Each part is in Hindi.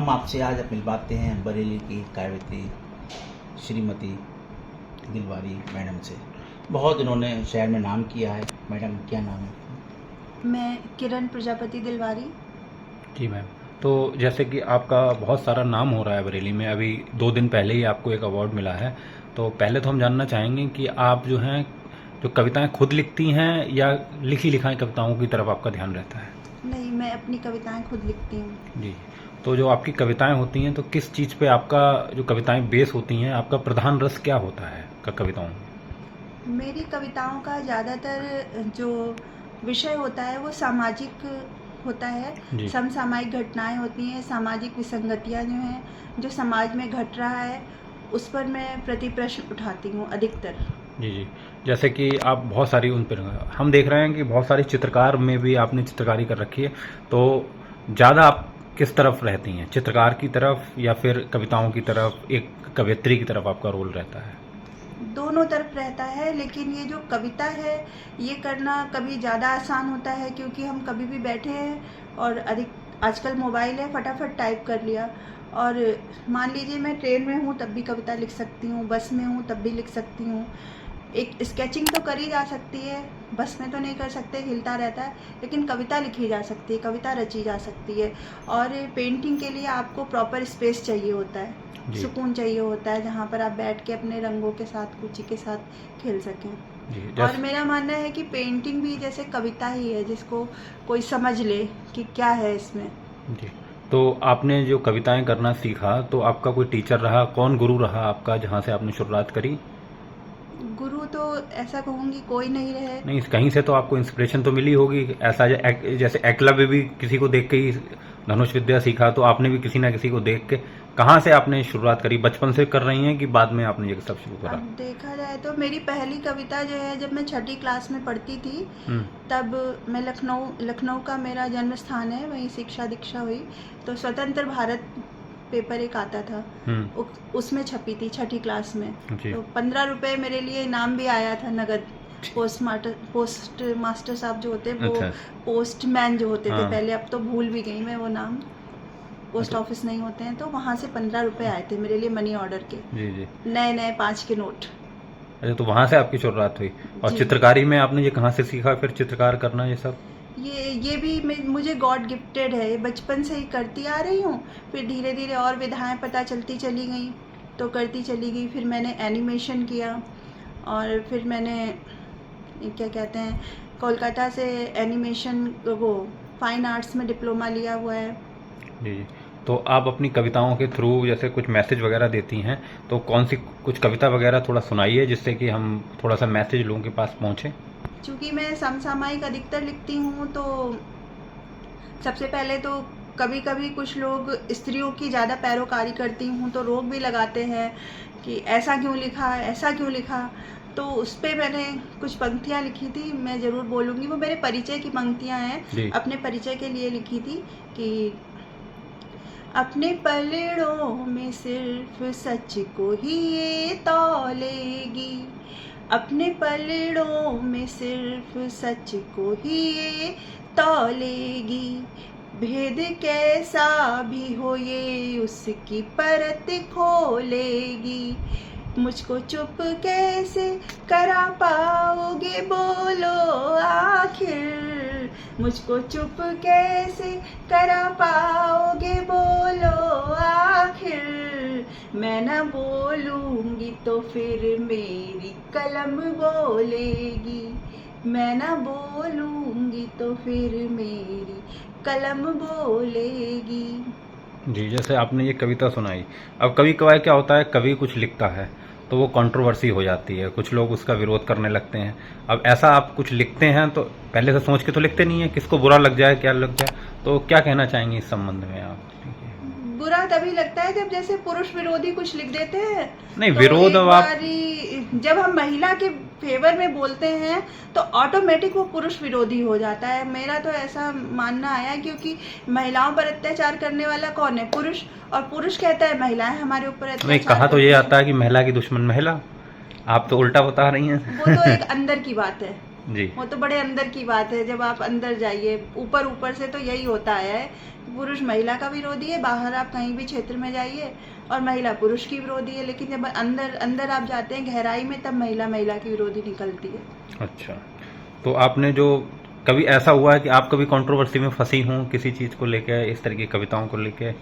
हम आपसे आज मिलवाते हैं बरेली की काव्यवती श्रीमती दिलवारी मैडम से। बहुत इन्होंने शहर में नाम किया है। मैडम क्या नाम है? मैं किरण प्रजापति दिलवारी। जी मैम, तो जैसे कि आपका बहुत सारा नाम हो रहा है बरेली में, अभी 2 दिन पहले ही आपको एक अवार्ड मिला है। तो पहले तो हम जानना चाहेंगे कि आप जो हैं, जो कविताएं खुद लिखती हैं या लिखी लिखाई कविताओं की तरफ आपका ध्यान रहता है? नहीं, मैं अपनी कविताएं खुद लिखती हूँ। जी, तो जो आपकी कविताएं होती हैं तो किस चीज़ पे आपका जो कविताएं बेस होती हैं, आपका प्रधान रस क्या होता है कविताओं में? मेरी कविताओं का ज़्यादातर जो विषय होता है वो सामाजिक होता है। जी। समसामयिक घटनाएं होती हैं, सामाजिक विसंगतियां जो हैं, जो समाज में घट रहा है, उस पर मैं प्रति प्रश्न उठाती हूँ अधिकतर। जी, जी। जैसे कि आप बहुत सारी उन पर हम देख रहे हैं कि बहुत सारी चित्रकार में भी आपने चित्रकारी कर रखी है, तो ज़्यादा आप किस तरफ रहती हैं? चित्रकार की तरफ या फिर कविताओं की तरफ, एक कवयित्री की तरफ आपका रोल रहता है? दोनों तरफ रहता है, लेकिन ये जो कविता है ये करना कभी ज़्यादा आसान होता है क्योंकि हम कभी भी बैठे हैं और अधिक आजकल मोबाइल है, फटाफट टाइप कर लिया। और मान लीजिए मैं ट्रेन में हूँ तब भी कविता लिख सकती हूँ, बस में हूँ तब भी लिख सकती हूँ। एक स्केचिंग तो करी जा सकती है, बस में तो नहीं कर सकते, हिलता रहता है, लेकिन कविता लिखी जा सकती है, कविता रची जा सकती है। और पेंटिंग के लिए आपको प्रॉपर स्पेस चाहिए होता है, सुकून चाहिए होता है, जहाँ पर आप बैठ के अपने रंगों के साथ, कुची के साथ खेल सकें। और मेरा मानना है कि पेंटिंग भी जैसे कविता ही है, जिसको कोई समझ ले कि क्या है इसमें। जी, तो आपने जो कविताएं करना सीखा तो आपका कोई टीचर रहा, कौन गुरु रहा आपका जहाँ से आपने शुरुआत करी? गुरु तो ऐसा कहूँगी कोई नहीं रहे। नहीं, कहीं से तो आपको इंस्पिरेशन तो मिली होगी। ऐसा जैसे एकलव्य भी किसी को देख के ही धनुष विद्या सीखा, तो आपने भी किसी ना किसी को देख के कहाँ से आपने शुरुआत करी? बचपन से कर रही हैं कि बाद में आपने ये सब शुरू करा? अब देखा जाए तो मेरी पहली कविता जो है, जब मैं 6ठी क्लास में पढ़ती थी तब मैं लखनऊ का मेरा जन्म स्थान है, वहीं शिक्षा दीक्षा हुई। तो स्वतंत्र भारत पेपर एक आता था, उसमें छपी थी 6ठी क्लास में। तो 15 रुपये मेरे लिए इनाम भी आया था नगद। पोस्ट मास्टर साहब जो होते वो पोस्टमैन जो होते थे पहले, अब तो भूल भी गई मैं वो नाम, पोस्ट ऑफिस नहीं होते हैं, तो वहाँ से 15 रुपये आए थे मेरे लिए मनी ऑर्डर के। जी, जी। नए 5 के नोट। अच्छा, तो वहाँ से आपकी शुरुआत हुई। और चित्रकारी में आपने ये कहाँ से सीखा फिर चित्रकार करना ये सब? ये भी मुझे गॉड गिफ्टेड है, बचपन से ही करती आ रही हूँ। फिर धीरे धीरे और विधाएं पता चलती चली गई तो करती चली गई। फिर मैंने एनिमेशन किया और फिर मैंने क्या कहते हैं, कोलकाता से एनिमेशन वो फाइन आर्ट्स में डिप्लोमा लिया हुआ है। जी, जी। तो आप अपनी कविताओं के थ्रू जैसे कुछ मैसेज वगैरह देती हैं, तो कौन सी कुछ कविता वगैरह थोड़ा सुनाइए जिससे कि हम थोड़ा सा मैसेज लोगों के पास पहुँचे। चूँकि मैं समसामयिक अधिकतर लिखती हूँ, तो सबसे पहले तो कभी कभी कुछ लोग स्त्रियों की ज़्यादा पैरोकारी करती हूँ तो रोक भी लगाते हैं कि ऐसा क्यों लिखा, ऐसा क्यों लिखा। तो उस पर मैंने कुछ पंक्तियाँ लिखी थी, मैं ज़रूर बोलूँगी। वो मेरे परिचय की पंक्तियाँ हैं, अपने परिचय के लिए लिखी थी कि अपने पलड़ों में सिर्फ सच को ही ये तौलेगी, अपने पलड़ों में सिर्फ सच को ही ये तौलेगी, भेद कैसा भी हो ये उसकी परत खोलेगी, मुझको चुप कैसे करा पाओगे बोलो आखिर, मुझको चुप कैसे करा पाओगे बोलो आखिर, मैं न बोलूँगी तो फिर मेरी कलम बोलेगी, मैं न बोलूँगी तो फिर मेरी कलम बोलेगी। जी, जैसे आपने ये कविता सुनाई, अब कभी कभार क्या होता है, कभी कुछ लिखता है तो वो कंट्रोवर्सी हो जाती है, कुछ लोग उसका विरोध करने लगते हैं। अब ऐसा आप कुछ लिखते हैं तो पहले से सोच के तो लिखते नहीं है, किसको बुरा लग जाए क्या लग जाए, तो क्या कहना चाहेंगे इस संबंध में आप? बुरा तभी लगता है जब जैसे पुरुष विरोधी कुछ लिख देते हैं। नहीं, तो विरोध अब आप जब हम महिला के फेवर में बोलते हैं तो ऑटोमेटिक वो पुरुष विरोधी हो जाता है। मेरा तो ऐसा मानना आया, क्योंकि महिलाओं पर अत्याचार करने वाला कौन है? पुरुष। और पुरुष कहता है महिलाएं हमारे ऊपर अत्याचार। नहीं, कहा तो ये आता है कि महिला की दुश्मन महिला, आप तो उल्टा बता रही हैं। वो तो एक अंदर की बात है जी, वो तो बड़े अंदर की बात है। जब आप अंदर जाइए, ऊपर से तो यही होता है पुरुष महिला का विरोधी है, बाहर आप कहीं भी क्षेत्र में जाइए और महिला पुरुष की विरोधी है, लेकिन जब अंदर अंदर आप जाते हैं गहराई में, तब महिला महिला की विरोधी निकलती है। अच्छा, तो आपने जो कभी ऐसा हुआ है कि आप कभी कंट्रोवर्सी में फंसी हों किसी चीज़ को लेके, इस तरह की कविताओं को लेके?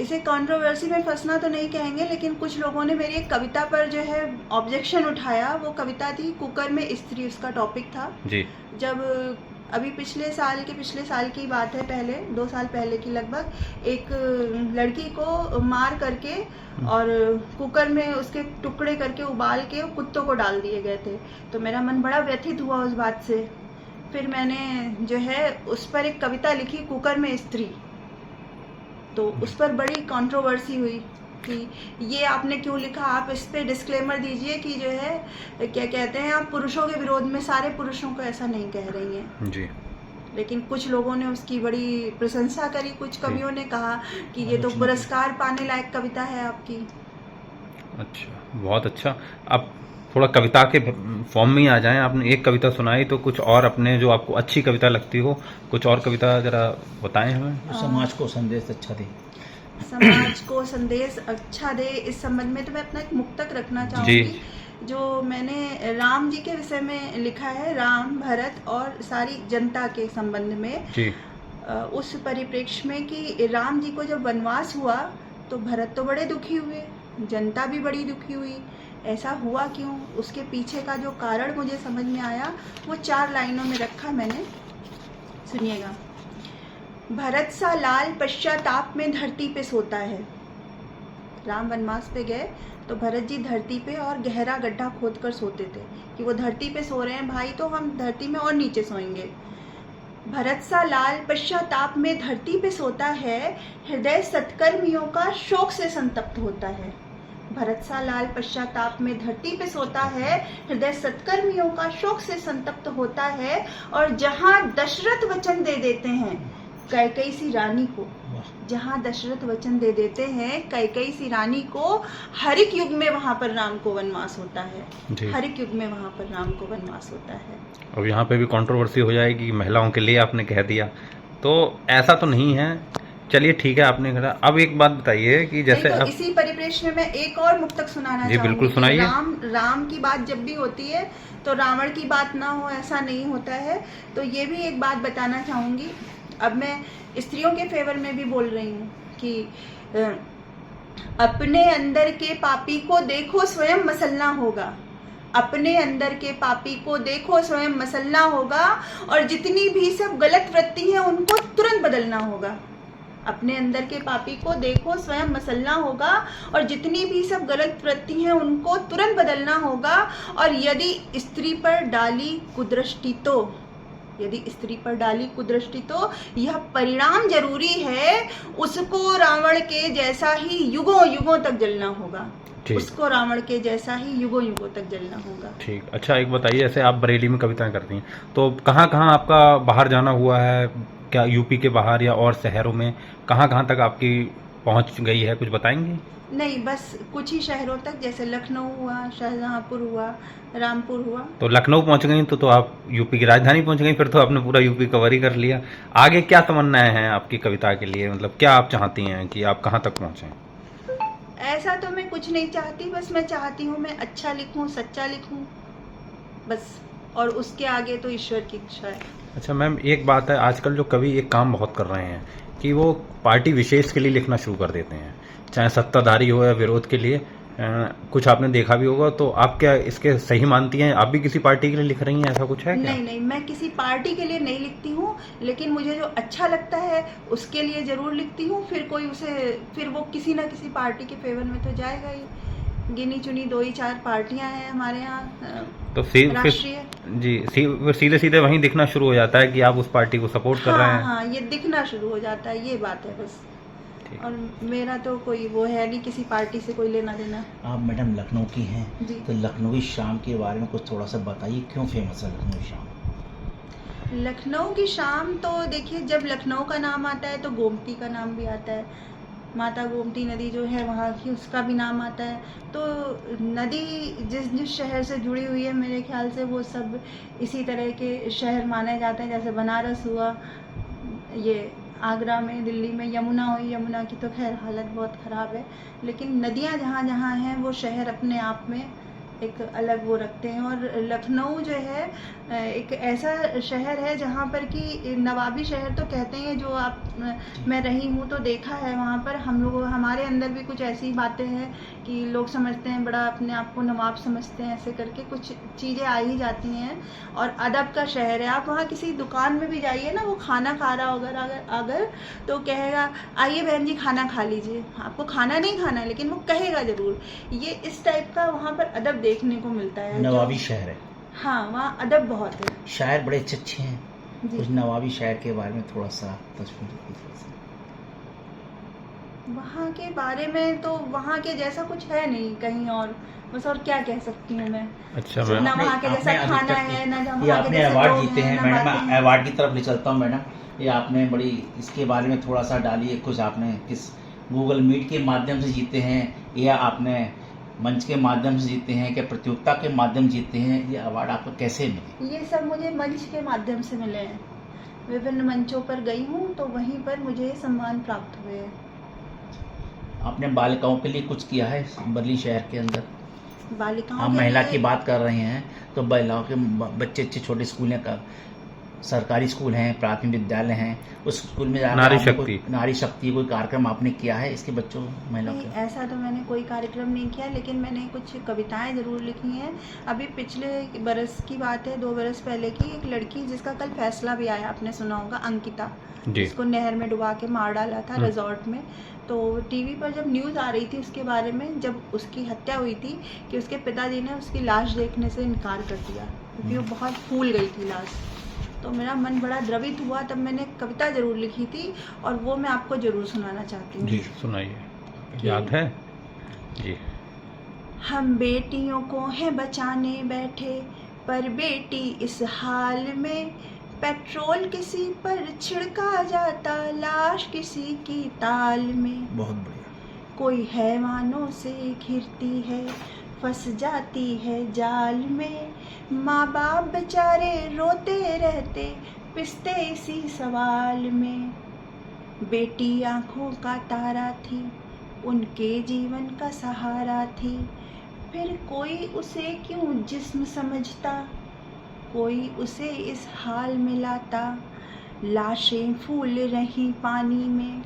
इसे कंट्रोवर्सी में फंसना तो नहीं कहेंगे, लेकिन कुछ लोगों ने मेरी एक कविता पर जो है ऑब्जेक्शन उठाया। वो कविता थी कुकर में स्त्री, उसका टॉपिक था। जी। जब अभी पिछले साल की बात है, पहले 2 साल पहले की लगभग, एक लड़की को मार करके और कुकर में उसके टुकड़े करके उबाल के कुत्तों को डाल दिए गए थे। तो मेरा मन बड़ा व्यथित हुआ उस बात से। फिर मैंने जो है उस पर एक कविता लिखी, कुकर में स्त्री। तो उस पर बड़ी कंट्रोवर्सी हुई कि ये आपने क्यों लिखा, आप इस पे डिस्क्लेमर दीजिए कि जो है क्या कहते हैं, आप पुरुषों के विरोध में, सारे पुरुषों को ऐसा नहीं कह रही हैं। जी। लेकिन कुछ लोगों ने उसकी बड़ी प्रशंसा करी, कुछ कवियों ने कहा कि ये तो पुरस्कार पाने लायक कविता है आपकी। अच्छा, बहुत अच्छा। अब थोड़ा कविता के फॉर्म में ही आ जाएं। आपने एक कविता सुनाई, तो कुछ और अपने जो आपको अच्छी कविता लगती हो, कुछ और कविता जरा बताएं हमें। समाज को संदेश अच्छा दे। समाज को संदेश अच्छा दे, इस संबंध में तो मैं अपना एक मुक्तक रखना चाहूँगी जो मैंने राम जी के विषय में लिखा है, राम, भरत और सारी जनता के संबंध में जी। उस परिप्रेक्ष्य में कि राम जी को जब वनवास हुआ तो भरत तो बड़े दुखी हुए, जनता भी बड़ी दुखी हुई। ऐसा हुआ क्यों, उसके पीछे का जो कारण मुझे समझ में आया, वो 4 लाइनों में रखा मैंने, सुनिएगा। भरत सा लाल पश्चाताप में धरती पे सोता है। राम वनवास पे गए तो भरत जी धरती पे और गहरा गड्ढा खोद कर सोते थे कि वो धरती पे सो रहे हैं भाई, तो हम धरती में और नीचे सोएंगे। भरत सा लाल पश्चाताप में धरती पे सोता है, हृदय सत्कर्मियों का शोक से संतप्त होता है। भरत सा लाल पश्चाताप में धरती पे सोता है, हृदय सत्कर्मियों का शोक से संतप्त होता है। और जहां दशरथ वचन दे देते हैं कैकई सी रानी को, जहां दशरथ वचन दे देते हैं कैकई सी रानी को, हर एक युग में वहां पर राम को वनवास होता है। हर एक युग में वहां पर राम को वनवास होता है। अब यहाँ पे भी कंट्रोवर्सी हो जाएगी, महिलाओं के लिए आपने कह दिया, तो ऐसा तो नहीं है। चलिए ठीक है, आपने कहा। अब एक बात बताइए कि जैसे तो इसी परिप्रेक्ष्य में मैं एक और मुक्तक सुनाना जी चाहूंगी। बिल्कुल सुनाइए। राम की बात जब भी होती है तो रावण की बात ना हो, ऐसा नहीं होता है। तो ये भी एक बात बताना चाहूंगी। अब मैं स्त्रियों के फेवर में भी बोल रही हूँ कि अपने अंदर के पापी को देखो स्वयं मसलना होगा। अपने अंदर के पापी को देखो स्वयं मसलना होगा, और जितनी भी सब गलत वृत्ति है उनको तुरंत बदलना होगा। अपने अंदर के पापी को देखो स्वयं मसलना होगा, और जितनी भी सब गलत वृत्ति हैं उनको तुरंत बदलना होगा। और यदि स्त्री पर डाली कुदृष्टि तो, यदि स्त्री पर डाली कुदृष्टि तो यह परिणाम जरूरी है, उसको रावण के जैसा ही युगों युगों तक जलना होगा। उसको रावण के जैसा ही युगों युगों तक जलना होगा। ठीक। अच्छा, एक बताइए, ऐसे आप बरेली में कविताएं करती हैं, तो कहाँ कहाँ आपका बाहर जाना हुआ है? क्या यूपी के बाहर या और शहरों में कहाँ कहाँ तक आपकी पहुंच गई है, कुछ बताएंगे? नहीं, बस कुछ ही शहरों तक, जैसे लखनऊ हुआ, शाहजहांपुर हुआ, रामपुर हुआ। तो लखनऊ पहुंच गई तो आप यूपी की राजधानी पहुंच गई, फिर तो आपने पूरा यूपी कवर ही कर लिया। आगे क्या तमन्नाएं हैं आपकी कविता के लिए, मतलब क्या आप चाहती हैं कि आप कहाँ तक पहुंचें? ऐसा तो मैं कुछ नहीं चाहती, बस मैं चाहती हूँ मैं अच्छा लिखूँ, सच्चा लिखूँ, बस। और उसके आगे तो ईश्वर की इच्छा है। अच्छा मैम, एक बात है, आजकल जो कवि एक काम बहुत कर रहे हैं कि वो पार्टी विशेष के लिए लिखना शुरू कर देते हैं, चाहे सत्ताधारी हो या विरोध के लिए। कुछ आपने देखा भी होगा, तो आप क्या इसके सही मानती हैं? आप भी किसी पार्टी के लिए लिख रही हैं, ऐसा कुछ है क्या? नहीं, मैं किसी पार्टी के लिए नहीं लिखती हूँ, लेकिन मुझे जो अच्छा लगता है उसके लिए जरूर लिखती हूँ। फिर वो किसी ना किसी पार्टी के फेवर में तो जाएगा ही। गिनी चुनी 2-4 पार्टियां हैं हमारे यहाँ, तो राष्ट्रीय जी सीधे सीधे वहीं दिखना शुरू हो जाता है कि आप उस पार्टी को सपोर्ट कर रहे हैं। हाँ, ये दिखना शुरू हो जाता है, ये बात है बस। और मेरा तो कोई वो है नहीं, किसी पार्टी से कोई लेना देना। आप मैडम लखनऊ की हैं, तो लखनवी शाम के बारे में कुछ थोड़ा सा बताइए, क्यों फेमस है लखनऊ शाम? लखनऊ की शाम तो देखिए, जब लखनऊ का नाम आता है तो गोमती का नाम भी आता है। माता गोमती नदी जो है वहाँ की, उसका भी नाम आता है। तो नदी जिस शहर से जुड़ी हुई है, मेरे ख्याल से वो सब इसी तरह के शहर माने जाते हैं। जैसे बनारस हुआ, ये आगरा में, दिल्ली में यमुना हुई, यमुना की तो खैर हालत बहुत ख़राब है, लेकिन नदियाँ जहाँ जहाँ हैं वो शहर अपने आप में एक अलग वो रखते हैं। और लखनऊ जो है एक ऐसा शहर है जहाँ पर कि नवाबी शहर तो कहते हैं, जो आप मैं रही हूँ तो देखा है वहाँ पर। हम लोग, हमारे अंदर भी कुछ ऐसी बातें हैं कि लोग समझते हैं, बड़ा अपने आप को नवाब समझते हैं, ऐसे करके कुछ चीज़ें आ ही जाती हैं। और अदब का शहर है, आप वहाँ किसी दुकान में भी जाइए ना, वो खाना खा रहा होगा अगर तो कहेगा आइए बहन जी खाना खा लीजिए। आपको खाना नहीं खाना है लेकिन वो कहेगा ज़रूर। ये इस टाइप का वहाँ पर अदब देखने को मिलता है। नवाबी शहर है। हाँ, वहाँ अदब बहुत है। शायर बड़े अच्छे अच्छे हैं। जी। कुछ नवाबी शायर के बारे में थोड़ा सा तस्वीर वहाँ के बारे में तो वहाँ के जैसा कुछ है नहीं कहीं और, बस और क्या कह सकती हूँ मैं। अच्छा ना मैम, वहाँ के जैसा आपने खाना अधिकतर है, ना ये वहाँ के आपने जैसे अवार्ड लोग जीते हैं, हैं ना मैडम, बातें मैं हैं। अवार्ड की तरफ ले चलता हूँ मैडम। ये आपने बड़ी इसके बारे में थोड़ा सा डालिए, कुछ आपने किस गूगल मीट के माध्यम से जीते हैं या आपने मंच के माध्यम से जीते हैं, क्या प्रतियोगिता के माध्यम से जीते हैं? ये अवार्ड आपको कैसे मिले? ये सब मुझे मंच के माध्यम से मिले हैं। विभिन्न मंचों पर गई हूँ तो वहीं पर मुझे ये सम्मान प्राप्त हुए हैं। आपने बालिकाओं के लिए कुछ किया है बरली शहर के अंदर? बालिकाओं हम के महिला लिए की बात कर रहे हैं तो महिलाओं के बच्चे अच्छे छोटे स्कूल हैं, का सरकारी स्कूल हैं, प्राथमिक विद्यालय हैं, उस स्कूल में जाकर नारी आपने शक्ति। नारी शक्ति कोई कार्यक्रम आपने किया है इसके बच्चों महिलाओं नहीं, के? ऐसा तो मैंने कोई कार्यक्रम नहीं किया, लेकिन मैंने कुछ कविताएं ज़रूर लिखी हैं। अभी पिछले बरस की बात है, 2 बरस पहले की, एक लड़की जिसका कल फैसला भी आया, आपने सुना होगा, अंकिता, जी। जिसको नहर में डुबा के मार डाला था रिजॉर्ट में। तो टीवी पर जब न्यूज़ आ रही थी उसके बारे में, जब उसकी हत्या हुई थी, कि उसके पिताजी ने उसकी लाश देखने से इनकार कर दिया क्योंकि वो बहुत फूल गई थी लाश। तो मेरा मन बड़ा द्रवित हुआ, तब मैंने कविता ज़रूर लिखी थी और वो मैं आपको ज़रूर सुनाना चाहती हूँ। जी सुनाइए, याद है जी। हम बेटियों को हैं बचाने बैठे, पर बेटी इस हाल में, पेट्रोल किसी पर छिड़का जाता, लाश किसी की ताल में। बहुत बढ़िया। कोई हैवानों से घिरती है, फंस जाती है जाल में, माँ बाप बेचारे रोते रहते, पिसते इसी सवाल में। बेटी आँखों का तारा थी, उनके जीवन का सहारा थी, फिर कोई उसे क्यों जिस्म समझता, कोई उसे इस हाल में लाता। लाशें फूल रही पानी में,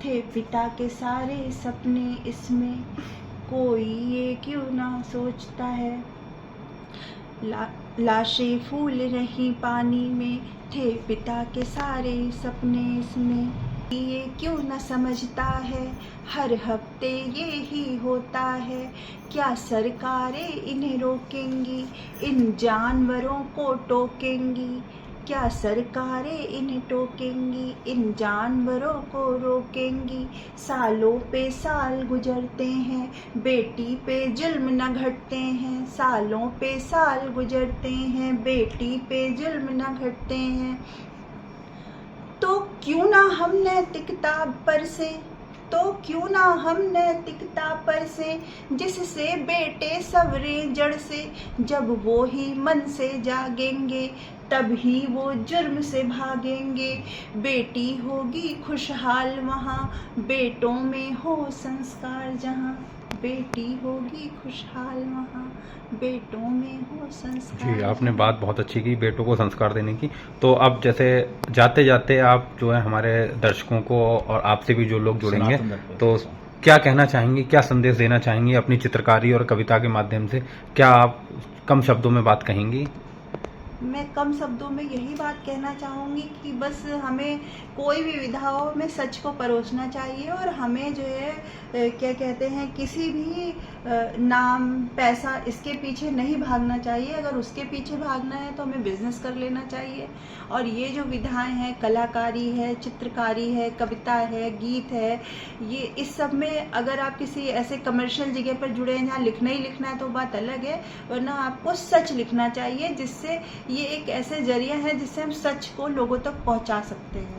थे पिता के सारे सपने इसमें, कोई ये क्यों ना सोचता है। लाशें फूल रही पानी में, थे पिता के सारे सपने इसमें, ये क्यों न समझता है, हर हफ्ते ये ही होता है। क्या सरकारें इन्हें रोकेंगी, इन जानवरों को टोकेंगी, क्या सरकारें इन्हें टोकेंगी, इन जानवरों को रोकेंगी। सालों पे साल गुजरते हैं, बेटी पे जुल्म न घटते हैं, सालों पे साल गुजरते हैं, बेटी पे जुल्म न घटते हैं। तो क्यों ना हम नैतिकता पर से, तो क्यों ना हम नैतिकता पर से, जिससे बेटे सवरे जड़ से, जब वो ही मन से जागेंगे, तब ही वो जुर्म से भागेंगे। बेटी होगी खुशहाल वहाँ, बेटों में हो संस्कार जहाँ, बेटी होगी खुशहाल वहाँ, बेटों में हो संस्कार। जी आपने बात बहुत अच्छी की बेटों को संस्कार देने की। तो अब जैसे जाते जाते आप जो है हमारे दर्शकों को और आपसे भी जो लोग जुड़ेंगे, सनातन दर्पण तो क्या कहना चाहेंगी, क्या संदेश देना चाहेंगी अपनी चित्रकारी और कविता के माध्यम से? क्या आप कम शब्दों में बात कहेंगी? मैं कम शब्दों में यही बात कहना चाहूँगी कि बस हमें कोई भी विधा हो, हमें सच को परोसना चाहिए और हमें जो है क्या कहते हैं, किसी भी नाम पैसा इसके पीछे नहीं भागना चाहिए। अगर उसके पीछे भागना है तो हमें बिजनेस कर लेना चाहिए। और ये जो विधाएं हैं, कलाकारी है, चित्रकारी है, कविता है, गीत है, ये इस सब में अगर आप किसी ऐसे कमर्शियल जगह पर जुड़े हैं जहाँ लिखना ही लिखना है तो बात अलग है, वरना आपको सच लिखना चाहिए, जिससे ये एक ऐसे जरिया है जिससे हम सच को लोगों तक पहुंचा सकते हैं।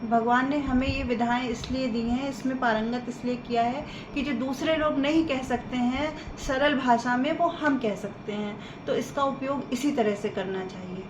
भगवान ने हमें ये विधाएं इसलिए दी हैं, इसमें पारंगत इसलिए किया है कि जो दूसरे लोग नहीं कह सकते हैं सरल भाषा में, वो हम कह सकते हैं। तो इसका उपयोग इसी तरह से करना चाहिए।